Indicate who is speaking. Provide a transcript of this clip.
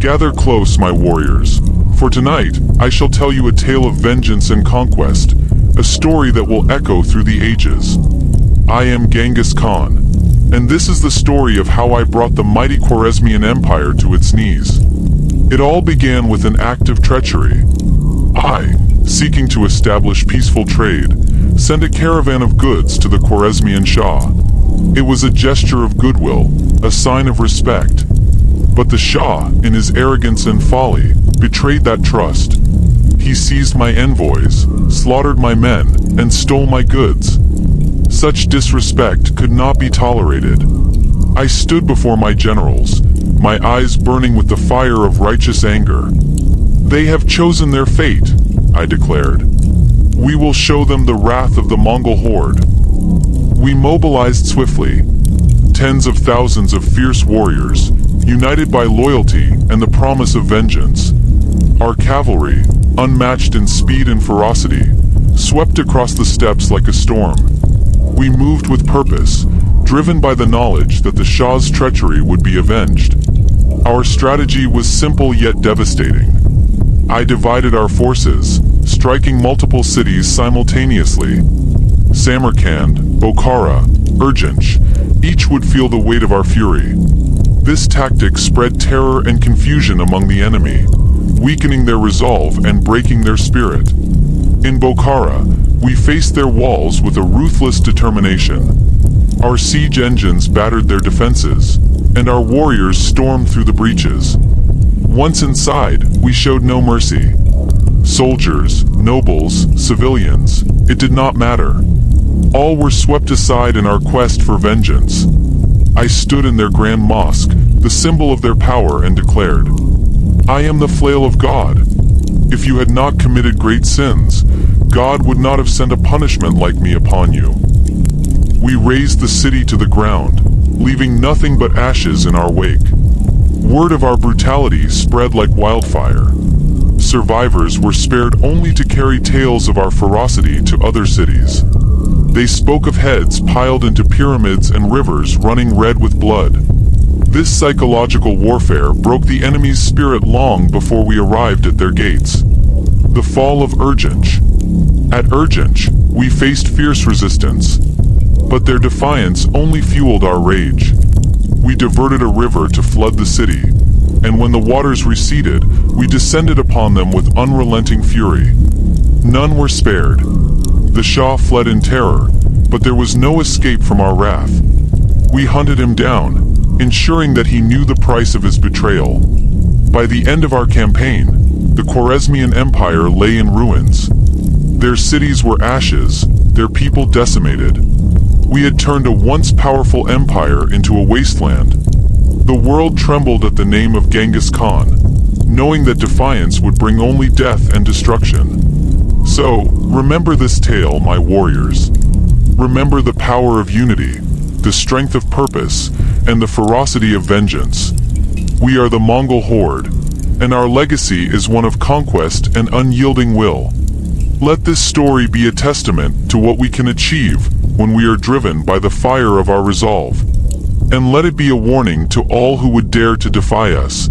Speaker 1: Gather close, my warriors, for tonight I shall tell you a tale of vengeance and conquest, a story that will echo through the ages. I am Genghis Khan, and this is the story of how I brought the mighty Khwarezmian Empire to its knees. It all began with an act of treachery. I, seeking to establish peaceful trade, sent a caravan of goods to the Khwarezmian Shah. It was a gesture of goodwill, a sign of respect. But the Shah, in his arrogance and folly, betrayed that trust. He seized my envoys, slaughtered my men, and stole my goods. Such disrespect could not be tolerated. I stood before my generals, my eyes burning with the fire of righteous anger. They have chosen their fate, I declared. We will show them the wrath of the Mongol Horde. We mobilized swiftly, tens of thousands of fierce warriors, united by loyalty and the promise of vengeance. Our cavalry, unmatched in speed and ferocity, swept across the steppes like a storm. We moved with purpose, driven by the knowledge that the Shah's treachery would be avenged. Our strategy was simple yet devastating. I divided our forces, striking multiple cities simultaneously. Samarkand, Bokhara, Urgench, each would feel the weight of our fury. This tactic spread terror and confusion among the enemy, weakening their resolve and breaking their spirit. In Bokhara, we faced their walls with a ruthless determination. Our siege engines battered their defenses, and our warriors stormed through the breaches. Once inside, we showed no mercy. Soldiers, nobles, civilians, it did not matter. All were swept aside in our quest for vengeance. I stood in their grand mosque, the symbol of their power, and declared, I am the flail of God. If you had not committed great sins, God would not have sent a punishment like me upon you. We razed the city to the ground, leaving nothing but ashes in our wake. Word of our brutality spread like wildfire. Survivors were spared only to carry tales of our ferocity to other cities. They spoke of heads piled into pyramids and rivers running red with blood. This psychological warfare broke the enemy's spirit long before we arrived at their gates. The fall of Urgench. At Urgench, we faced fierce resistance, but their defiance only fueled our rage. We diverted a river to flood the city, and when the waters receded, we descended upon them with unrelenting fury. None were spared. The Shah fled in terror, but there was no escape from our wrath. We hunted him down, ensuring that he knew the price of his betrayal. By the end of our campaign, the Khwarezmian Empire lay in ruins. Their cities were ashes, their people decimated. We had turned a once powerful empire into a wasteland. The world trembled at the name of Genghis Khan, knowing that defiance would bring only death and destruction. So, remember this tale, my warriors. Remember the power of unity, the strength of purpose, and the ferocity of vengeance. We are the Mongol Horde, and our legacy is one of conquest and unyielding will. Let this story be a testament to what we can achieve when we are driven by the fire of our resolve. And let it be a warning to all who would dare to defy us.